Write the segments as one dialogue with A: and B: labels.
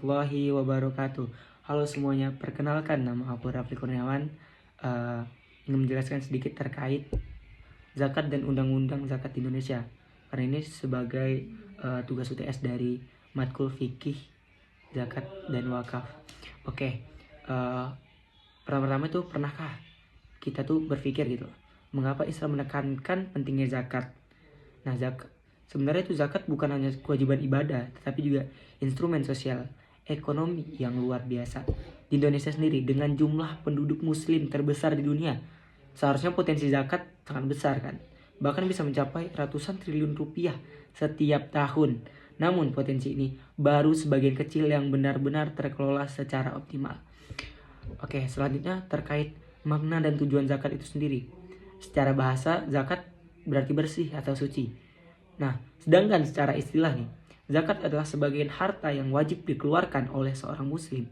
A: warahmatullahi wabarakatuh. Halo semuanya, perkenalkan nama aku Rafli Kurniawan. Ingin menjelaskan sedikit terkait zakat dan undang-undang zakat di Indonesia. Karena ini sebagai tugas UTS dari matkul fikih, zakat dan wakaf. Oke, pertama-tama itu pernahkah kita tuh berpikir gitu, mengapa Islam menekankan pentingnya zakat? Nah, sebenarnya itu zakat bukan hanya kewajiban ibadah, tetapi juga instrumen sosial ekonomi yang luar biasa. Di Indonesia sendiri dengan jumlah penduduk muslim terbesar di dunia, seharusnya potensi zakat sangat besar kan. Bahkan bisa mencapai ratusan triliun rupiah setiap tahun. Namun potensi ini baru sebagian kecil yang benar-benar terkelola secara optimal. Oke, selanjutnya terkait makna dan tujuan zakat itu sendiri. Secara bahasa, zakat berarti bersih atau suci. Nah, sedangkan secara istilah nih, zakat adalah sebagian harta yang wajib dikeluarkan oleh seorang muslim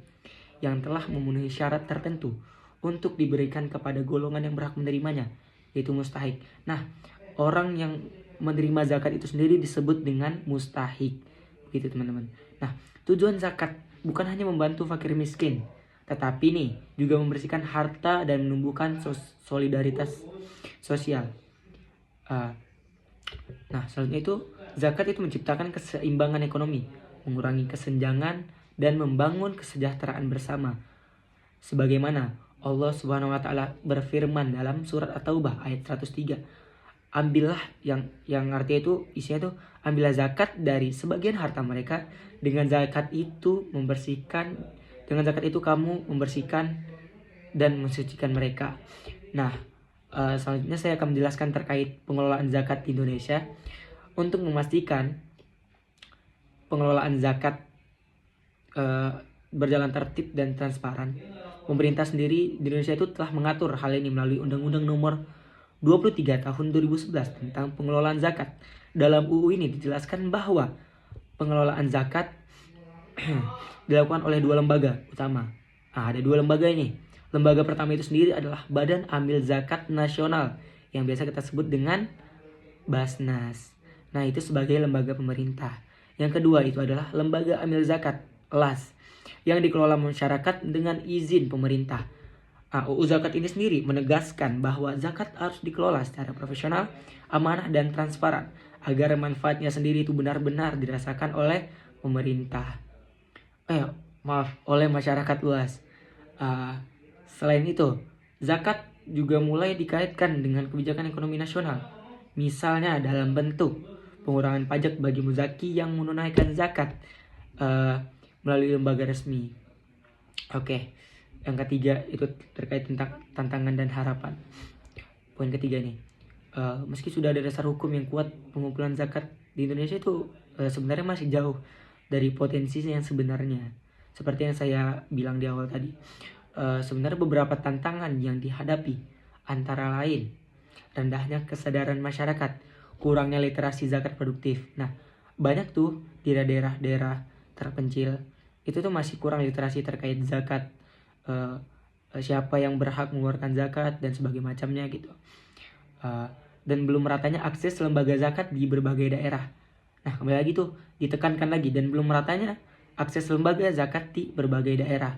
A: yang telah memenuhi syarat tertentu untuk diberikan kepada golongan yang berhak menerimanya, yaitu mustahik. Nah, orang yang menerima zakat itu sendiri disebut dengan mustahik. Gitu teman-teman. Nah, tujuan zakat bukan hanya membantu fakir miskin, tetapi nih juga membersihkan harta dan menumbuhkan solidaritas sosial. Nah, selanjutnya itu zakat itu menciptakan keseimbangan ekonomi, mengurangi kesenjangan dan membangun kesejahteraan bersama. Sebagaimana Allah Subhanahu wa taala berfirman dalam surat At-Taubah ayat 103. Ambillah yang artinya itu isinya tuh ambillah zakat dari sebagian harta mereka, dengan zakat itu kamu membersihkan dan mensucikan mereka. Nah, selanjutnya saya akan menjelaskan terkait pengelolaan zakat di Indonesia. Untuk memastikan pengelolaan zakat berjalan tertib dan transparan, pemerintah sendiri di Indonesia itu telah mengatur hal ini melalui Undang-Undang Nomor 23 tahun 2011 tentang pengelolaan zakat. Dalam UU ini dijelaskan bahwa pengelolaan zakat dilakukan oleh dua lembaga utama. Ada dua lembaga ini. Lembaga pertama itu sendiri adalah Badan Amil Zakat Nasional yang biasa kita sebut dengan Basnas. Nah, itu sebagai lembaga pemerintah. Yang kedua itu adalah Lembaga Amil Zakat LAS yang dikelola masyarakat dengan izin pemerintah. UU Zakat ini sendiri menegaskan bahwa zakat harus dikelola secara profesional, amanah dan transparan agar manfaatnya sendiri itu benar-benar dirasakan oleh pemerintah. Oleh masyarakat luas. Selain itu, zakat juga mulai dikaitkan dengan kebijakan ekonomi nasional. Misalnya dalam bentuk pengurangan pajak bagi muzaki yang menunaikan zakat melalui lembaga resmi. Oke, yang ketiga itu terkait tentang tantangan dan harapan. Poin ketiga nih, meski sudah ada dasar hukum yang kuat, pengumpulan zakat di Indonesia itu sebenarnya masih jauh dari potensi yang sebenarnya. Seperti yang saya bilang di awal tadi, sebenarnya beberapa tantangan yang dihadapi antara lain rendahnya kesadaran masyarakat, kurangnya literasi zakat produktif. Nah, banyak tuh di daerah-daerah terpencil itu tuh masih kurang literasi terkait zakat, siapa yang berhak mengeluarkan zakat dan sebagainya macamnya gitu. Dan belum meratanya akses lembaga zakat di berbagai daerah. Nah, kembali lagi tuh ditekankan lagi, dan belum meratanya akses lembaga zakat di berbagai daerah.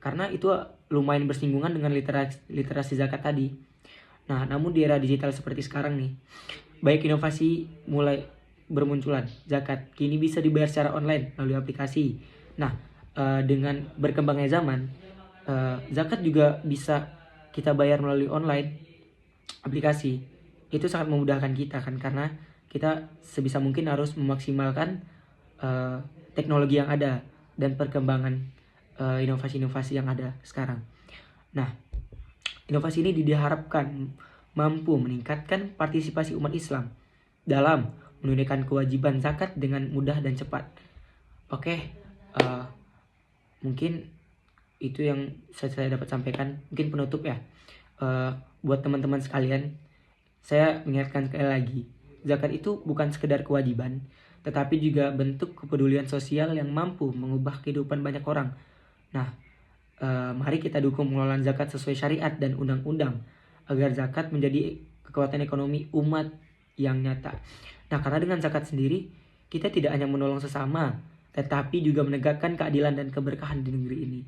A: Karena itu lumayan bersinggungan dengan literasi zakat tadi. Nah, namun di era digital seperti sekarang nih, baik inovasi mulai bermunculan. Zakat kini bisa dibayar secara online melalui aplikasi. Nah, dengan berkembangnya zaman, zakat juga bisa kita bayar melalui online aplikasi. Itu sangat memudahkan kita kan, karena kita sebisa mungkin harus memaksimalkan teknologi yang ada dan perkembangan inovasi-inovasi yang ada sekarang. Nah, inovasi ini diharapkan mampu meningkatkan partisipasi umat Islam dalam menunaikan kewajiban zakat dengan mudah dan cepat. Oke, mungkin itu yang saya dapat sampaikan. Mungkin penutup ya. Buat teman-teman sekalian, saya mengingatkan sekali lagi, zakat itu bukan sekedar kewajiban, tetapi juga bentuk kepedulian sosial yang mampu mengubah kehidupan banyak orang. Nah, mari kita dukung pengelolaan zakat sesuai syariat dan undang-undang agar zakat menjadi kekuatan ekonomi umat yang nyata. Nah, karena dengan zakat sendiri kita tidak hanya menolong sesama, tetapi juga menegakkan keadilan dan keberkahan di negeri ini.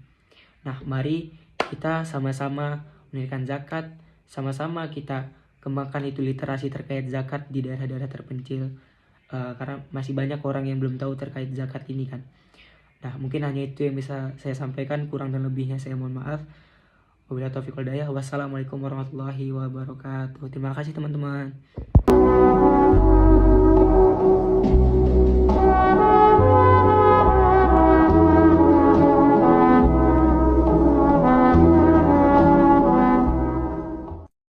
A: Nah, mari kita sama-sama menunaikan zakat, sama-sama kita kembangkan itu literasi terkait zakat di daerah-daerah terpencil, karena masih banyak orang yang belum tahu terkait zakat ini kan. Nah, mungkin hanya itu yang bisa saya sampaikan, kurang dan lebihnya saya mohon maaf. Wabillahi taufiq wal hidayah. Wassalamualaikum warahmatullahi wabarakatuh. Terima kasih teman-teman.